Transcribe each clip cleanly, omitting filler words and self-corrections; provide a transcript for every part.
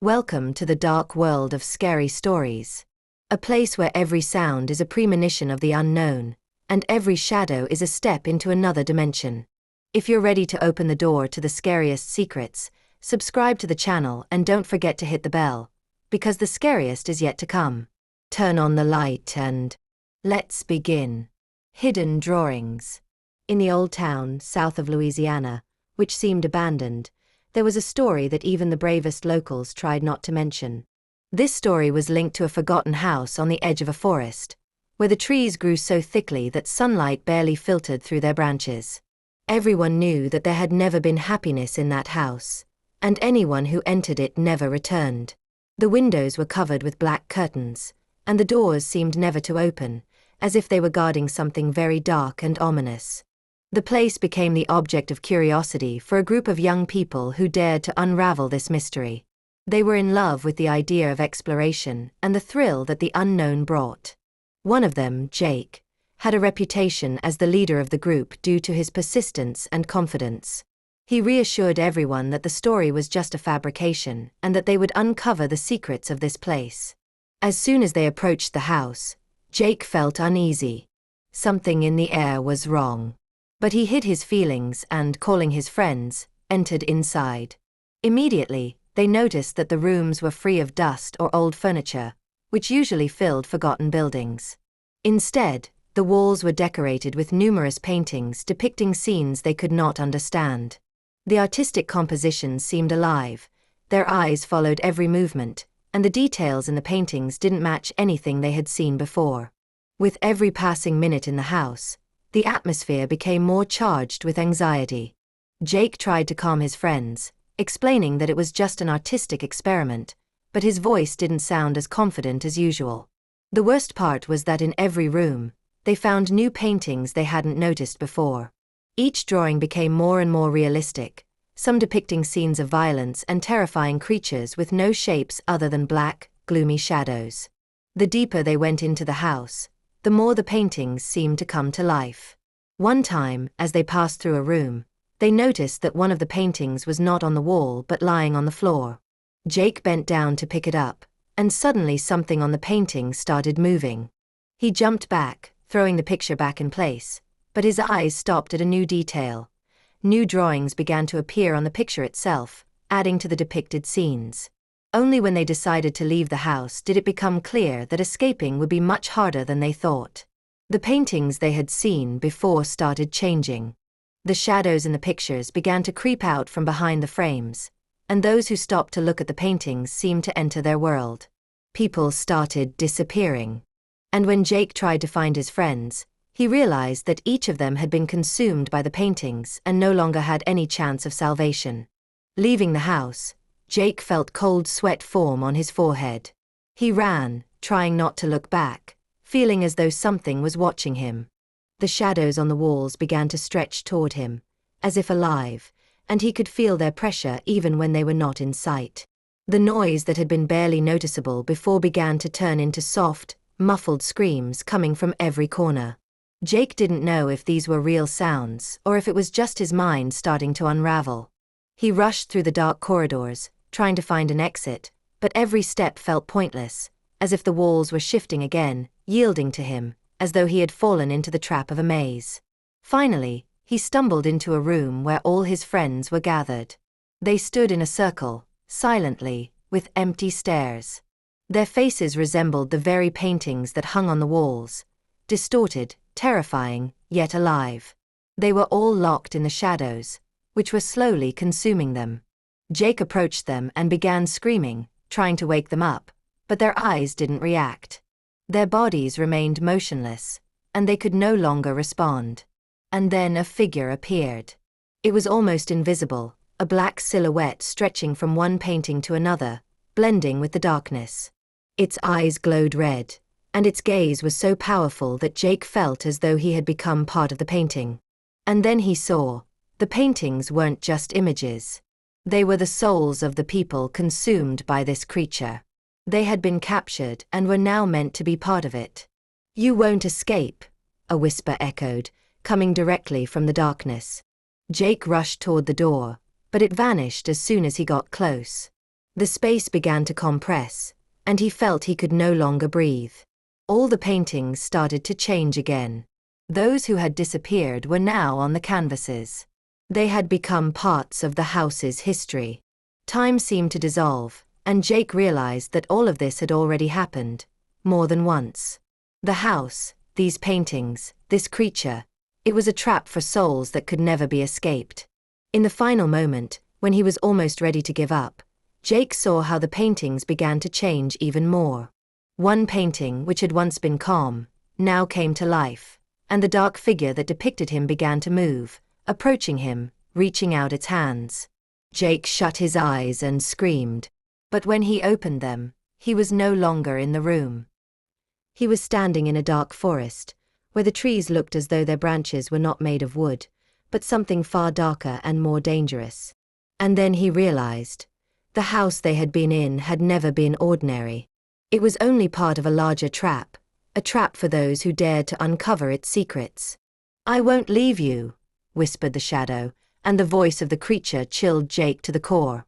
Welcome to the dark world of scary stories. A place where every sound is a premonition of the unknown, and every shadow is a step into another dimension. If you're ready to open the door to the scariest secrets, subscribe to the channel and don't forget to hit the bell, because the scariest is yet to come. Turn on the light and let's begin. Hidden drawings. In the old town south of Louisiana, which seemed abandoned, there was a story that even the bravest locals tried not to mention. This story was linked to a forgotten house on the edge of a forest, where the trees grew so thickly that sunlight barely filtered through their branches. Everyone knew that there had never been happiness in that house, and anyone who entered it never returned. The windows were covered with black curtains, and the doors seemed never to open, as if they were guarding something very dark and ominous. The place became the object of curiosity for a group of young people who dared to unravel this mystery. They were in love with the idea of exploration and the thrill that the unknown brought. One of them, Jake, had a reputation as the leader of the group due to his persistence and confidence. He reassured everyone that the story was just a fabrication and that they would uncover the secrets of this place. As soon as they approached the house, Jake felt uneasy. Something in the air was wrong. But he hid his feelings and, calling his friends, entered inside. Immediately, they noticed that the rooms were free of dust or old furniture, which usually filled forgotten buildings. Instead, the walls were decorated with numerous paintings depicting scenes they could not understand. The artistic compositions seemed alive, their eyes followed every movement, and the details in the paintings didn't match anything they had seen before. With every passing minute in the house, the atmosphere became more charged with anxiety. Jake tried to calm his friends, explaining that it was just an artistic experiment, but his voice didn't sound as confident as usual. The worst part was that in every room, they found new paintings they hadn't noticed before. Each drawing became more and more realistic, some depicting scenes of violence and terrifying creatures with no shapes other than black, gloomy shadows. The deeper they went into the house, the more the paintings seemed to come to life. One time, as they passed through a room, they noticed that one of the paintings was not on the wall but lying on the floor. Jake bent down to pick it up, and suddenly something on the painting started moving. He jumped back, throwing the picture back in place, but his eyes stopped at a new detail. New drawings began to appear on the picture itself, adding to the depicted scenes. Only when they decided to leave the house did it become clear that escaping would be much harder than they thought. The paintings they had seen before started changing. The shadows in the pictures began to creep out from behind the frames, and those who stopped to look at the paintings seemed to enter their world. People started disappearing. And when Jake tried to find his friends, he realized that each of them had been consumed by the paintings and no longer had any chance of salvation. Leaving the house, Jake felt cold sweat form on his forehead. He ran, trying not to look back, feeling as though something was watching him. The shadows on the walls began to stretch toward him, as if alive, and he could feel their pressure even when they were not in sight. The noise that had been barely noticeable before began to turn into soft, muffled screams coming from every corner. Jake didn't know if these were real sounds or if it was just his mind starting to unravel. He rushed through the dark corridors, trying to find an exit, but every step felt pointless, as if the walls were shifting again, yielding to him, as though he had fallen into the trap of a maze. Finally, he stumbled into a room where all his friends were gathered. They stood in a circle, silently, with empty stares. Their faces resembled the very paintings that hung on the walls, distorted, terrifying, yet alive. They were all locked in the shadows, which were slowly consuming them. Jake approached them and began screaming, trying to wake them up, but their eyes didn't react. Their bodies remained motionless, and they could no longer respond. And then a figure appeared. It was almost invisible, a black silhouette stretching from one painting to another, blending with the darkness. Its eyes glowed red, and its gaze was so powerful that Jake felt as though he had become part of the painting. And then he saw, the paintings weren't just images. They were the souls of the people consumed by this creature. They had been captured and were now meant to be part of it. "You won't escape," a whisper echoed, coming directly from the darkness. Jake rushed toward the door, but it vanished as soon as he got close. The space began to compress, and he felt he could no longer breathe. All the paintings started to change again. Those who had disappeared were now on the canvases. They had become parts of the house's history. Time seemed to dissolve, and Jake realized that all of this had already happened, more than once. The house, these paintings, this creature, it was a trap for souls that could never be escaped. In the final moment, when he was almost ready to give up, Jake saw how the paintings began to change even more. One painting, which had once been calm, now came to life, and the dark figure that depicted him began to move, approaching him, reaching out its hands. Jake shut his eyes and screamed. But when he opened them, he was no longer in the room. He was standing in a dark forest, where the trees looked as though their branches were not made of wood, but something far darker and more dangerous. And then he realized, the house they had been in had never been ordinary. It was only part of a larger trap, a trap for those who dared to uncover its secrets. "I won't leave you," whispered the shadow, and the voice of the creature chilled Jake to the core.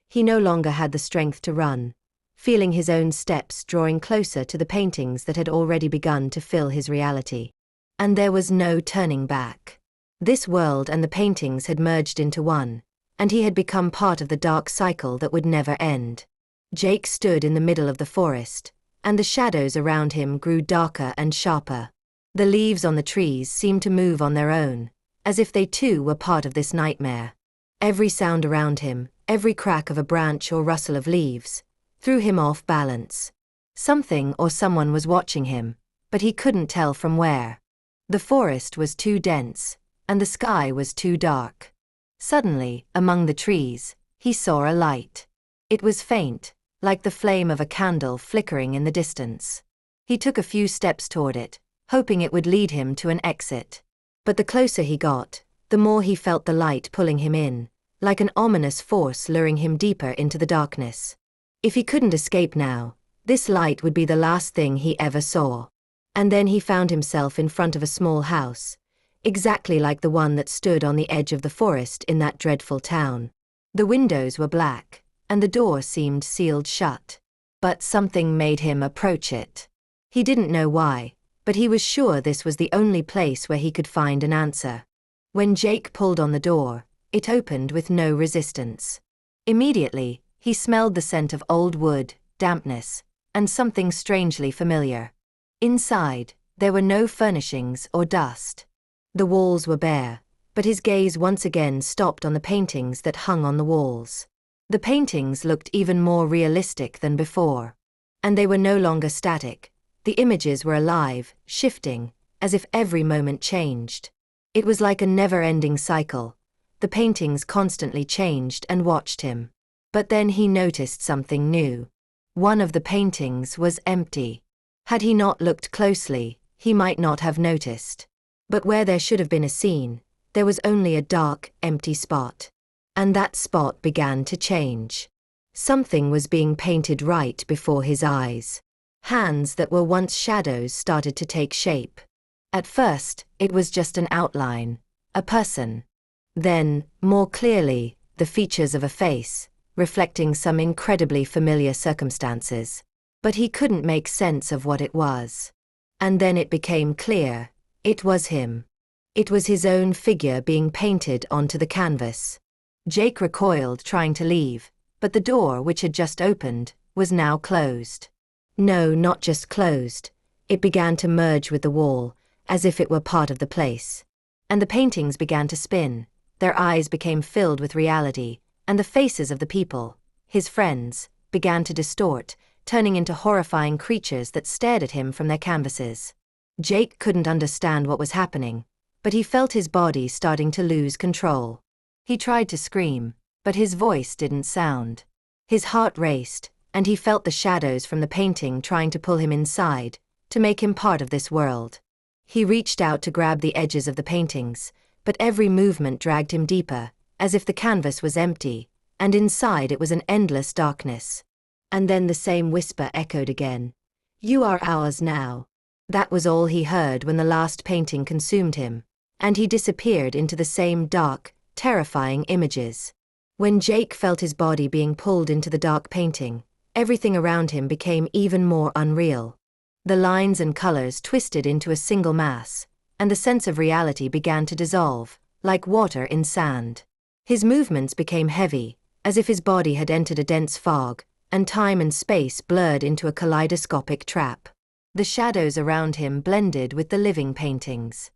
He no longer had the strength to run, feeling his own steps drawing closer to the paintings that had already begun to fill his reality. And there was no turning back. This world and the paintings had merged into one, and he had become part of the dark cycle that would never end. Jake stood in the middle of the forest, and the shadows around him grew darker and sharper. The leaves on the trees seemed to move on their own, as if they too were part of this nightmare. Every sound around him, every crack of a branch or rustle of leaves, threw him off balance. Something or someone was watching him, but he couldn't tell from where. The forest was too dense, and the sky was too dark. Suddenly, among the trees, he saw a light. It was faint, like the flame of a candle flickering in the distance. He took a few steps toward it, hoping it would lead him to an exit. But the closer he got, the more he felt the light pulling him in, like an ominous force luring him deeper into the darkness. If he couldn't escape now, this light would be the last thing he ever saw. And then he found himself in front of a small house, exactly like the one that stood on the edge of the forest in that dreadful town. The windows were black, and the door seemed sealed shut. But something made him approach it. He didn't know why, but he was sure this was the only place where he could find an answer. When Jake pulled on the door, it opened with no resistance. Immediately, he smelled the scent of old wood, dampness, and something strangely familiar. Inside, there were no furnishings or dust. The walls were bare, but his gaze once again stopped on the paintings that hung on the walls. The paintings looked even more realistic than before. And they were no longer static. The images were alive, shifting, as if every moment changed. It was like a never-ending cycle. The paintings constantly changed and watched him. But then he noticed something new. One of the paintings was empty. Had he not looked closely, he might not have noticed. But where there should have been a scene, there was only a dark, empty spot. And that spot began to change. Something was being painted right before his eyes. Hands that were once shadows started to take shape. At first, it was just an outline, a person. Then, more clearly, the features of a face, reflecting some incredibly familiar circumstances. But he couldn't make sense of what it was. And then it became clear, it was him. It was his own figure being painted onto the canvas. Jake recoiled, trying to leave, but the door, which had just opened, was now closed. No, not just closed. It began to merge with the wall, as if it were part of the place. And the paintings began to spin. Their eyes became filled with reality, and the faces of the people, his friends, began to distort, turning into horrifying creatures that stared at him from their canvases. Jake couldn't understand what was happening, but he felt his body starting to lose control. He tried to scream, but his voice didn't sound. His heart raced, and he felt the shadows from the painting trying to pull him inside, to make him part of this world. He reached out to grab the edges of the paintings, but every movement dragged him deeper, as if the canvas was empty, and inside it was an endless darkness. And then the same whisper echoed again. "You are ours now." That was all he heard when the last painting consumed him, and he disappeared into the same dark, terrifying images. When Jake felt his body being pulled into the dark painting, everything around him became even more unreal. The lines and colors twisted into a single mass, and the sense of reality began to dissolve, like water in sand. His movements became heavy, as if his body had entered a dense fog, and time and space blurred into a kaleidoscopic trap. The shadows around him blended with the living paintings.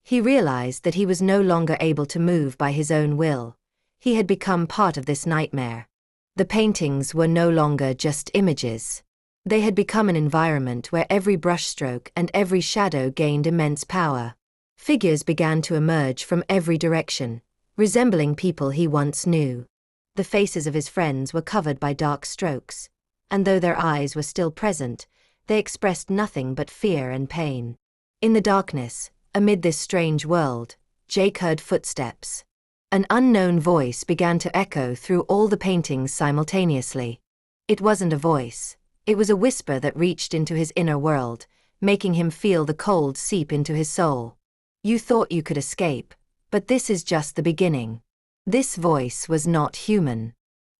He realized that he was no longer able to move by his own will. He had become part of this nightmare. The paintings were no longer just images. They had become an environment where every brushstroke and every shadow gained immense power. Figures began to emerge from every direction, resembling people he once knew. The faces of his friends were covered by dark strokes, and though their eyes were still present, they expressed nothing but fear and pain. In the darkness, amid this strange world, Jake heard footsteps. An unknown voice began to echo through all the paintings simultaneously. It wasn't a voice. It was a whisper that reached into his inner world, making him feel the cold seep into his soul. You thought you could escape, but this is just the beginning. This voice was not human.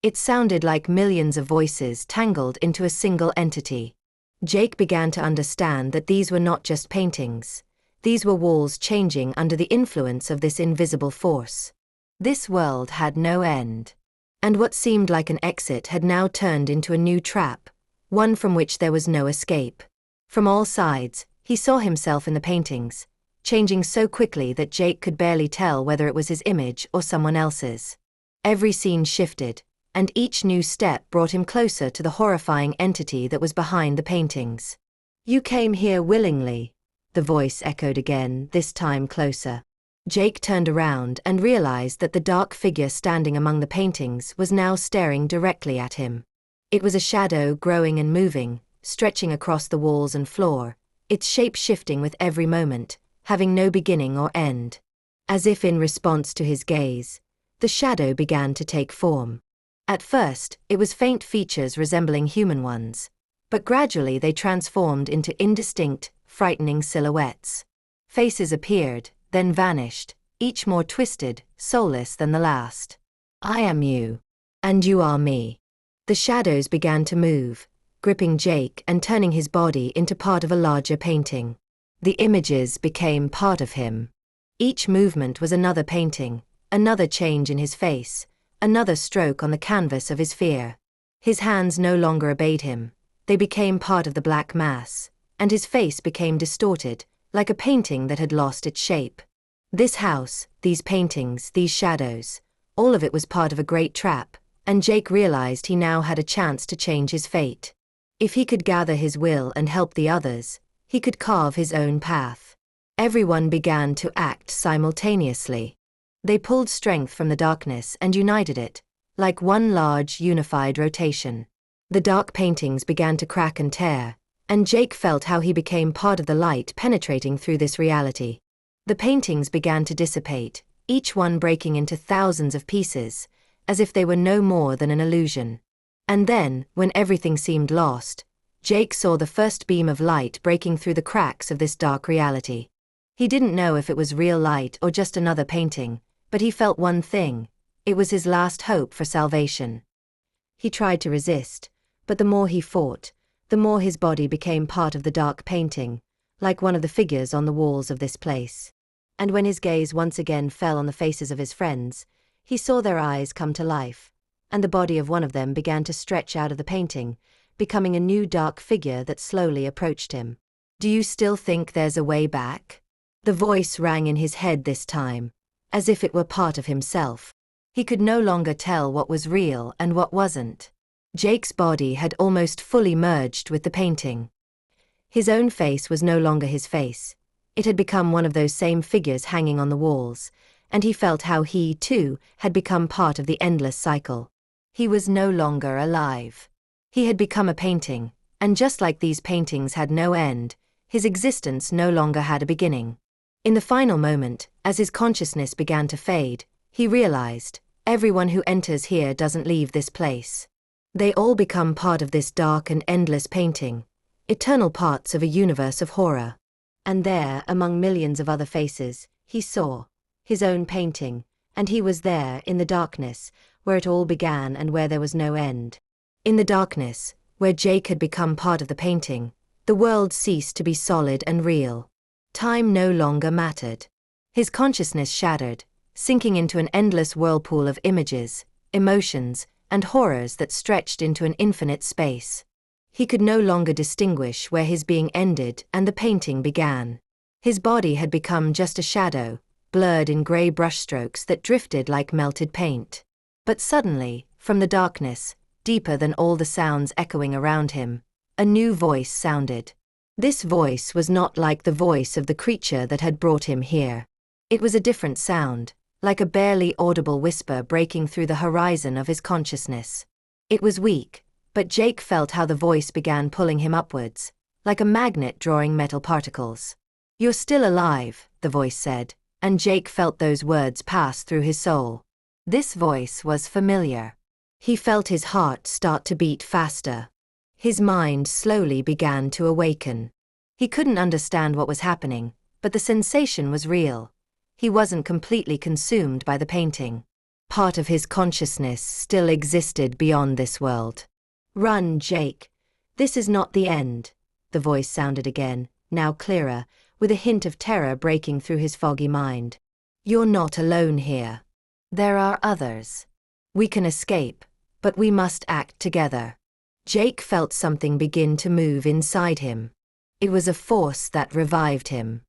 It sounded like millions of voices tangled into a single entity. Jake began to understand that these were not just paintings. These were walls changing under the influence of this invisible force. This world had no end. And what seemed like an exit had now turned into a new trap, one from which there was no escape. From all sides, he saw himself in the paintings, changing so quickly that Jake could barely tell whether it was his image or someone else's. Every scene shifted, and each new step brought him closer to the horrifying entity that was behind the paintings. You came here willingly, the voice echoed again, this time closer. Jake turned around and realized that the dark figure standing among the paintings was now staring directly at him. It was a shadow growing and moving, stretching across the walls and floor, its shape shifting with every moment, having no beginning or end. As if in response to his gaze, the shadow began to take form. At first, it was faint features resembling human ones, but gradually they transformed into indistinct, frightening silhouettes. Faces appeared, then vanished, each more twisted, soulless than the last. I am you. And you are me. The shadows began to move, gripping Jake and turning his body into part of a larger painting. The images became part of him. Each movement was another painting, another change in his face, another stroke on the canvas of his fear. His hands no longer obeyed him. They became part of the black mass, and his face became distorted, like a painting that had lost its shape. This house, these paintings, these shadows, all of it was part of a great trap, and Jake realized he now had a chance to change his fate. If he could gather his will and help the others, he could carve his own path. Everyone began to act simultaneously. They pulled strength from the darkness and united it, like one large, unified rotation. The dark paintings began to crack and tear, and Jake felt how he became part of the light penetrating through this reality. The paintings began to dissipate, each one breaking into thousands of pieces, as if they were no more than an illusion. And then, when everything seemed lost, Jake saw the first beam of light breaking through the cracks of this dark reality. He didn't know if it was real light or just another painting, but he felt one thing: it was his last hope for salvation. He tried to resist, but the more he fought, the more his body became part of the dark painting, like one of the figures on the walls of this place. And when his gaze once again fell on the faces of his friends, he saw their eyes come to life, and the body of one of them began to stretch out of the painting, becoming a new dark figure that slowly approached him. Do you still think there's a way back? The voice rang in his head this time, as if it were part of himself. He could no longer tell what was real and what wasn't. Jake's body had almost fully merged with the painting. His own face was no longer his face. It had become one of those same figures hanging on the walls, and he felt how he, too, had become part of the endless cycle. He was no longer alive. He had become a painting, and just like these paintings had no end, his existence no longer had a beginning. In the final moment, as his consciousness began to fade, he realized, everyone who enters here doesn't leave this place. They all become part of this dark and endless painting, eternal parts of a universe of horror. And there, among millions of other faces, he saw his own painting, and he was there, in the darkness, where it all began and where there was no end. In the darkness, where Jake had become part of the painting, the world ceased to be solid and real. Time no longer mattered. His consciousness shattered, sinking into an endless whirlpool of images, emotions, and horrors that stretched into an infinite space. He could no longer distinguish where his being ended and the painting began. His body had become just a shadow, blurred in gray brushstrokes that drifted like melted paint. But suddenly, from the darkness, deeper than all the sounds echoing around him, a new voice sounded. This voice was not like the voice of the creature that had brought him here. It was a different sound, like a barely audible whisper breaking through the horizon of his consciousness. It was weak, but Jake felt how the voice began pulling him upwards, like a magnet drawing metal particles. "You're still alive," the voice said, and Jake felt those words pass through his soul. This voice was familiar. He felt his heart start to beat faster. His mind slowly began to awaken. He couldn't understand what was happening, but the sensation was real. He wasn't completely consumed by the painting. Part of his consciousness still existed beyond this world. "Run, Jake. This is not the end," the voice sounded again, now clearer, with a hint of terror breaking through his foggy mind. "You're not alone here. There are others. We can escape, but we must act together." Jake felt something begin to move inside him. It was a force that revived him.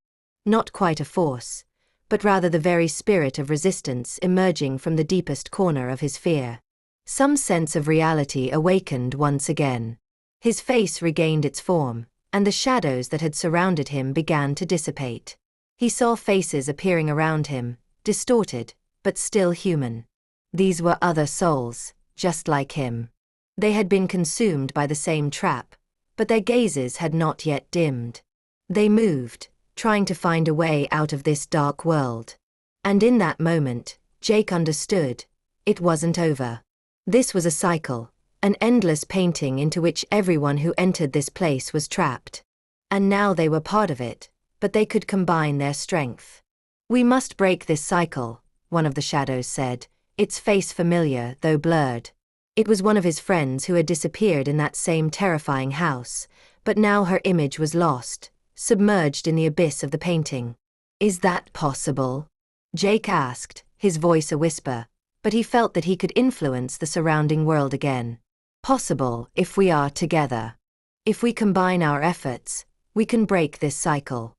Not quite a force, but rather the very spirit of resistance emerging from the deepest corner of his fear. Some sense of reality awakened once again. His face regained its form, and the shadows that had surrounded him began to dissipate. He saw faces appearing around him, distorted, but still human. These were other souls, just like him. They had been consumed by the same trap, but their gazes had not yet dimmed. They moved, trying to find a way out of this dark world. And in that moment, Jake understood. It wasn't over. This was a cycle, an endless painting into which everyone who entered this place was trapped. And now they were part of it, but they could combine their strength. "We must break this cycle," one of the shadows said, its face familiar though blurred. It was one of his friends who had disappeared in that same terrifying house, but now her image was lost, submerged in the abyss of the painting. "Is that possible?" Jake asked, his voice a whisper, but he felt that he could influence the surrounding world again. "Possible if we are together. If we combine our efforts, we can break this cycle."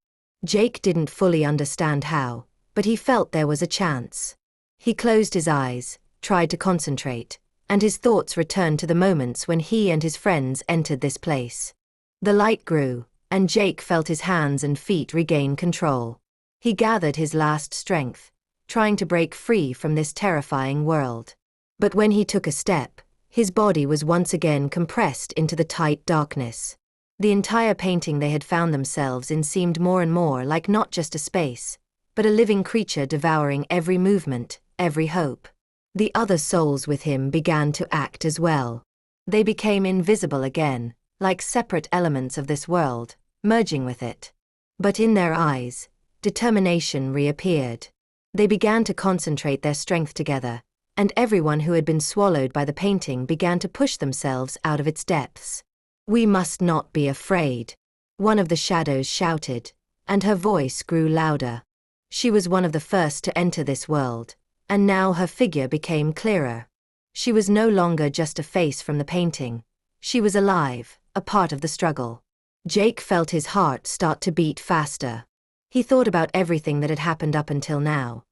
Jake didn't fully understand how, but he felt there was a chance. He closed his eyes, tried to concentrate, and his thoughts returned to the moments when he and his friends entered this place. The light grew, and Jake felt his hands and feet regain control. He gathered his last strength, trying to break free from this terrifying world. But when he took a step, his body was once again compressed into the tight darkness. The entire painting they had found themselves in seemed more and more like not just a space, but a living creature devouring every movement, every hope. The other souls with him began to act as well. They became invisible again, like separate elements of this world, merging with it. But in their eyes, determination reappeared. They began to concentrate their strength together, and everyone who had been swallowed by the painting began to push themselves out of its depths. "We must not be afraid," one of the shadows shouted, and her voice grew louder. She was one of the first to enter this world, and now her figure became clearer. She was no longer just a face from the painting. She was alive, a part of the struggle. Jake felt his heart start to beat faster. He thought about everything that had happened up until now.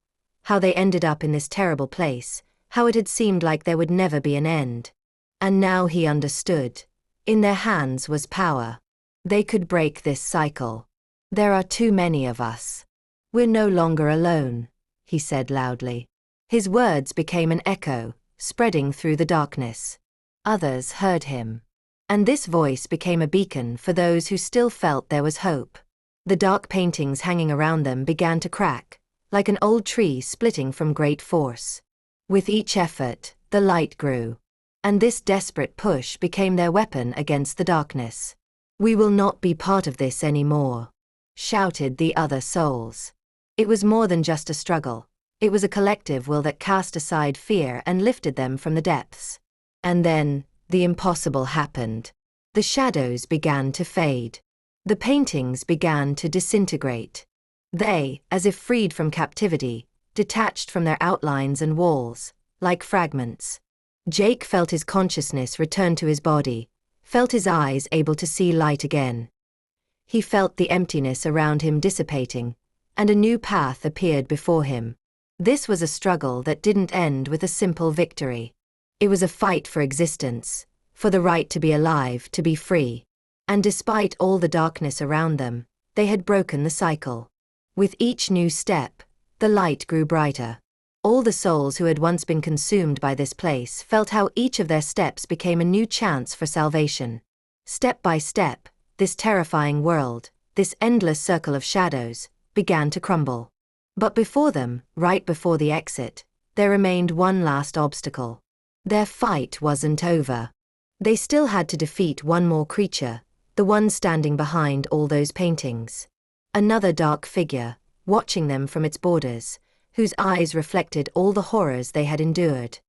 How they ended up in this terrible place, how it had seemed like there would never be an end. And now he understood. In their hands was power. They could break this cycle. "There are too many of us. We're no longer alone," he said loudly. His words became an echo, spreading through the darkness. Others heard him. And this voice became a beacon for those who still felt there was hope. The dark paintings hanging around them began to crack, like an old tree splitting from great force. With each effort, the light grew. And this desperate push became their weapon against the darkness. "We will not be part of this anymore," shouted the other souls. It was more than just a struggle. It was a collective will that cast aside fear and lifted them from the depths. And then, the impossible happened. The shadows began to fade. The paintings began to disintegrate. They, as if freed from captivity, detached from their outlines and walls, like fragments. Jake felt his consciousness return to his body, felt his eyes able to see light again. He felt the emptiness around him dissipating, and a new path appeared before him. This was a struggle that didn't end with a simple victory. It was a fight for existence, for the right to be alive, to be free. And despite all the darkness around them, they had broken the cycle. With each new step, the light grew brighter. All the souls who had once been consumed by this place felt how each of their steps became a new chance for salvation. Step by step, this terrifying world, this endless circle of shadows, began to crumble. But before them, right before the exit, there remained one last obstacle. Their fight wasn't over. They still had to defeat one more creature, the one standing behind all those paintings. Another dark figure, watching them from its borders, whose eyes reflected all the horrors they had endured.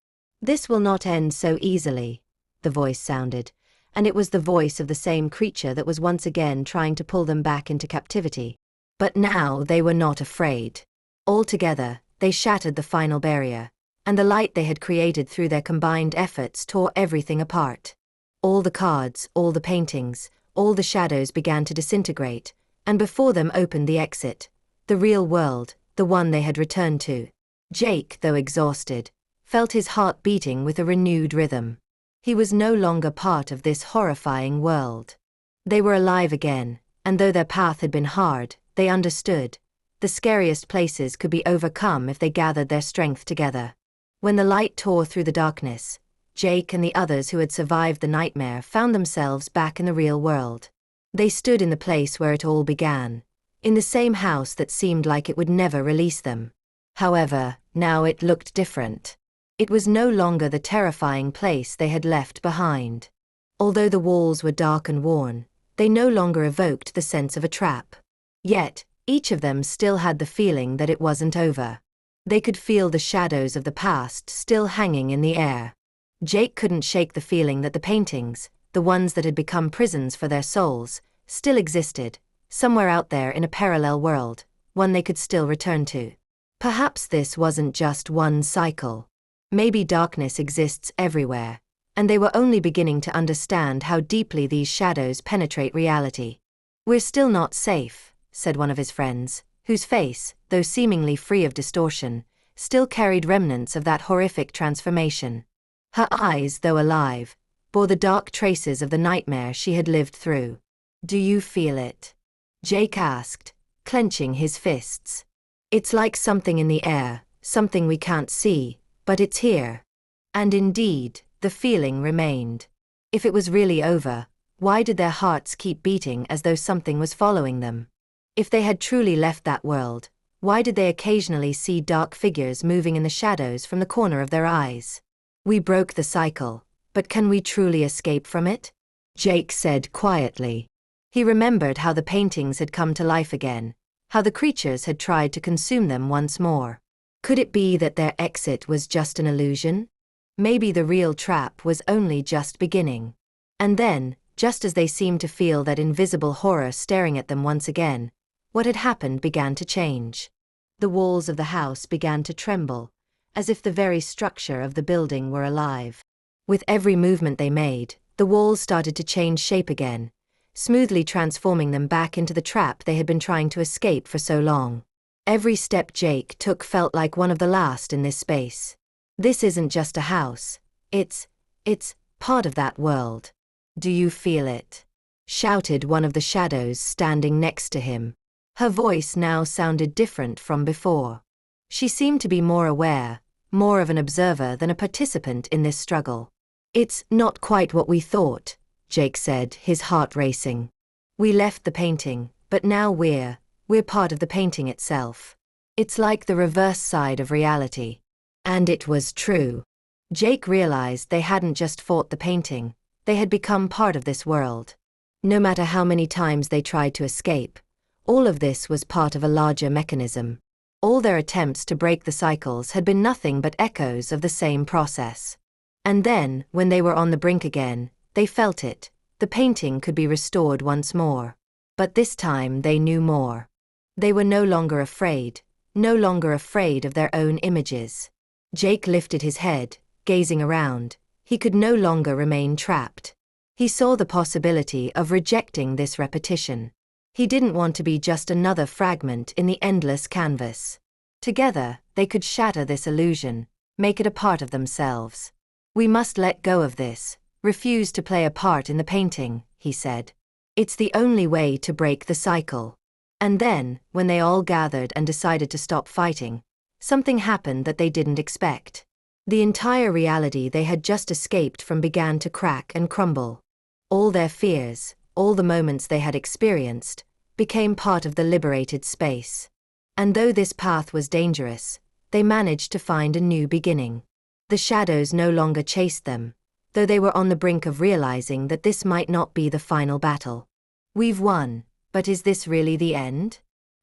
"This will not end so easily," the voice sounded, and it was the voice of the same creature that was once again trying to pull them back into captivity. But now they were not afraid. All together, they shattered the final barrier, and the light they had created through their combined efforts tore everything apart. All the cards, all the paintings, all the shadows began to disintegrate, and before them opened the exit, the real world, the one they had returned to. Jake, though exhausted, felt his heart beating with a renewed rhythm. He was no longer part of this horrifying world. They were alive again, and though their path had been hard, they understood. The scariest places could be overcome if they gathered their strength together. When the light tore through the darkness, Jake and the others who had survived the nightmare found themselves back in the real world. They stood in the place where it all began, in the same house that seemed like it would never release them. However, now it looked different. It was no longer the terrifying place they had left behind. Although the walls were dark and worn, they no longer evoked the sense of a trap. Yet, each of them still had the feeling that it wasn't over. They could feel the shadows of the past still hanging in the air. Jake couldn't shake the feeling that the paintings, the ones that had become prisons for their souls, still existed, somewhere out there in a parallel world, one they could still return to. Perhaps this wasn't just one cycle. Maybe darkness exists everywhere, and they were only beginning to understand how deeply these shadows penetrate reality. "We're still not safe," said one of his friends, whose face, though seemingly free of distortion, still carried remnants of that horrific transformation. Her eyes, though alive, bore the dark traces of the nightmare she had lived through. "Do you feel it?" Jake asked, clenching his fists. "It's like something in the air, something we can't see, but it's here." And indeed, the feeling remained. If it was really over, why did their hearts keep beating as though something was following them? If they had truly left that world, why did they occasionally see dark figures moving in the shadows from the corner of their eyes? "We broke the cycle, but can we truly escape from it?" Jake said quietly. He remembered how the paintings had come to life again, how the creatures had tried to consume them once more. Could it be that their exit was just an illusion? Maybe the real trap was only just beginning. And then, just as they seemed to feel that invisible horror staring at them once again, what had happened began to change. The walls of the house began to tremble, as if the very structure of the building were alive. With every movement they made, the walls started to change shape again, smoothly transforming them back into the trap they had been trying to escape for so long. Every step Jake took felt like one of the last in this space. "This isn't just a house. It's part of that world. Do you feel it?" shouted one of the shadows standing next to him. Her voice now sounded different from before. She seemed to be more aware, more of an observer than a participant in this struggle. "It's not quite what we thought," Jake said, his heart racing. "We left the painting, but now we're part of the painting itself. It's like the reverse side of reality." And it was true. Jake realized they hadn't just fought the painting, they had become part of this world. No matter how many times they tried to escape, all of this was part of a larger mechanism. All their attempts to break the cycles had been nothing but echoes of the same process. And then, when they were on the brink again, they felt it. The painting could be restored once more. But this time they knew more. They were no longer afraid of their own images. Jake lifted his head, gazing around. He could no longer remain trapped. He saw the possibility of rejecting this repetition. He didn't want to be just another fragment in the endless canvas. Together, they could shatter this illusion, make it a part of themselves. "We must let go of this, refuse to play a part in the painting," he said. "It's the only way to break the cycle." And then, when they all gathered and decided to stop fighting, something happened that they didn't expect. The entire reality they had just escaped from began to crack and crumble. All their fears, all the moments they had experienced, became part of the liberated space. And though this path was dangerous, they managed to find a new beginning. The shadows no longer chased them, though they were on the brink of realizing that this might not be the final battle. "We've won, but is this really the end?"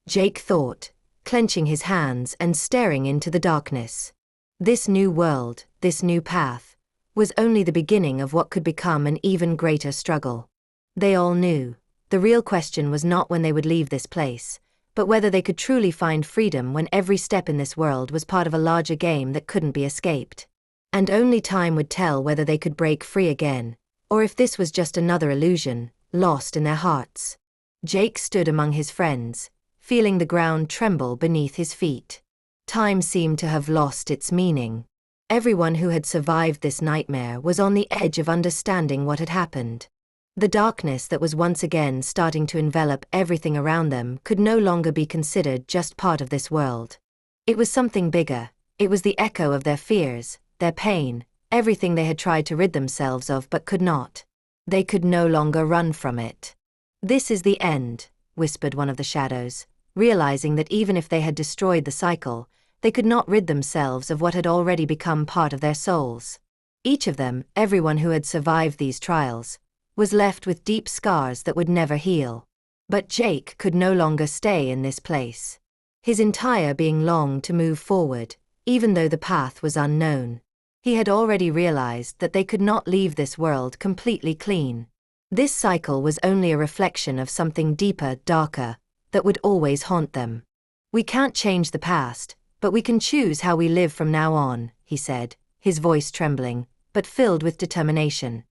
Jake thought, clenching his hands and staring into the darkness. This new world, this new path, was only the beginning of what could become an even greater struggle. They all knew. The real question was not when they would leave this place, but whether they could truly find freedom when every step in this world was part of a larger game that couldn't be escaped. And only time would tell whether they could break free again, or if this was just another illusion, lost in their hearts. Jake stood among his friends, feeling the ground tremble beneath his feet. Time seemed to have lost its meaning. Everyone who had survived this nightmare was on the edge of understanding what had happened. The darkness that was once again starting to envelop everything around them could no longer be considered just part of this world. It was something bigger. It was the echo of their fears, their pain, everything they had tried to rid themselves of but could not. They could no longer run from it. "This is the end," whispered one of the shadows, realizing that even if they had destroyed the cycle, they could not rid themselves of what had already become part of their souls. Each of them, everyone who had survived these trials, was left with deep scars that would never heal. But Jake could no longer stay in this place. His entire being longed to move forward, even though the path was unknown. He had already realized that they could not leave this world completely clean. This cycle was only a reflection of something deeper, darker, that would always haunt them. "We can't change the past, but we can choose how we live from now on," he said, his voice trembling, but filled with determination.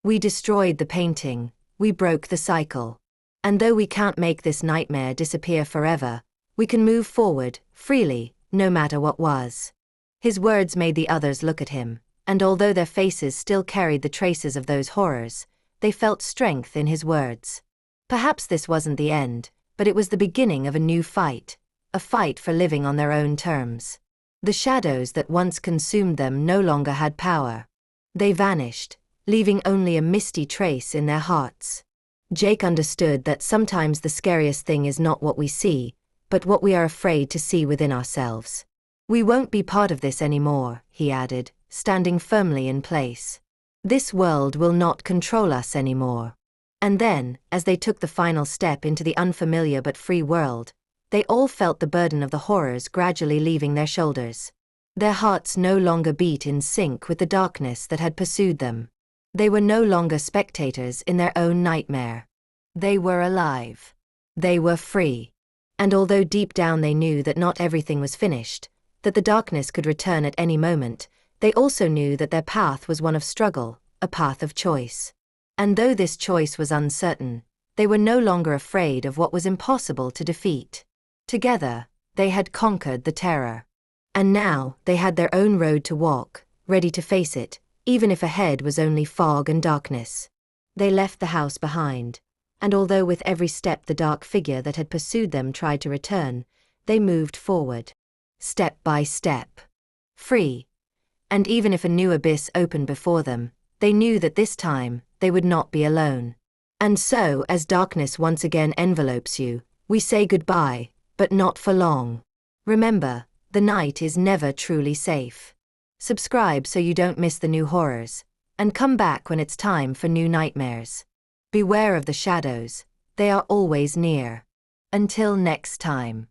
"We destroyed the painting, we broke the cycle. And though we can't make this nightmare disappear forever, we can move forward, freely, no matter what was." His words made the others look at him, and although their faces still carried the traces of those horrors, they felt strength in his words. Perhaps this wasn't the end, but it was the beginning of a new fight, a fight for living on their own terms. The shadows that once consumed them no longer had power. They vanished, leaving only a misty trace in their hearts. Jake understood that sometimes the scariest thing is not what we see, but what we are afraid to see within ourselves. "We won't be part of this anymore," he added, standing firmly in place. "This world will not control us anymore." And then, as they took the final step into the unfamiliar but free world, they all felt the burden of the horrors gradually leaving their shoulders. Their hearts no longer beat in sync with the darkness that had pursued them. They were no longer spectators in their own nightmare. They were alive. They were free. And although deep down they knew that not everything was finished, that the darkness could return at any moment, they also knew that their path was one of struggle, a path of choice. And though this choice was uncertain, they were no longer afraid of what was impossible to defeat. Together, they had conquered the terror. And now, they had their own road to walk, ready to face it, even if ahead was only fog and darkness. They left the house behind, and although with every step the dark figure that had pursued them tried to return, they moved forward. Step by step. Free. And even if a new abyss opened before them, they knew that this time, they would not be alone. And so, as darkness once again envelopes you, we say goodbye, but not for long. Remember, the night is never truly safe. Subscribe so you don't miss the new horrors, and come back when it's time for new nightmares. Beware of the shadows, they are always near. Until next time.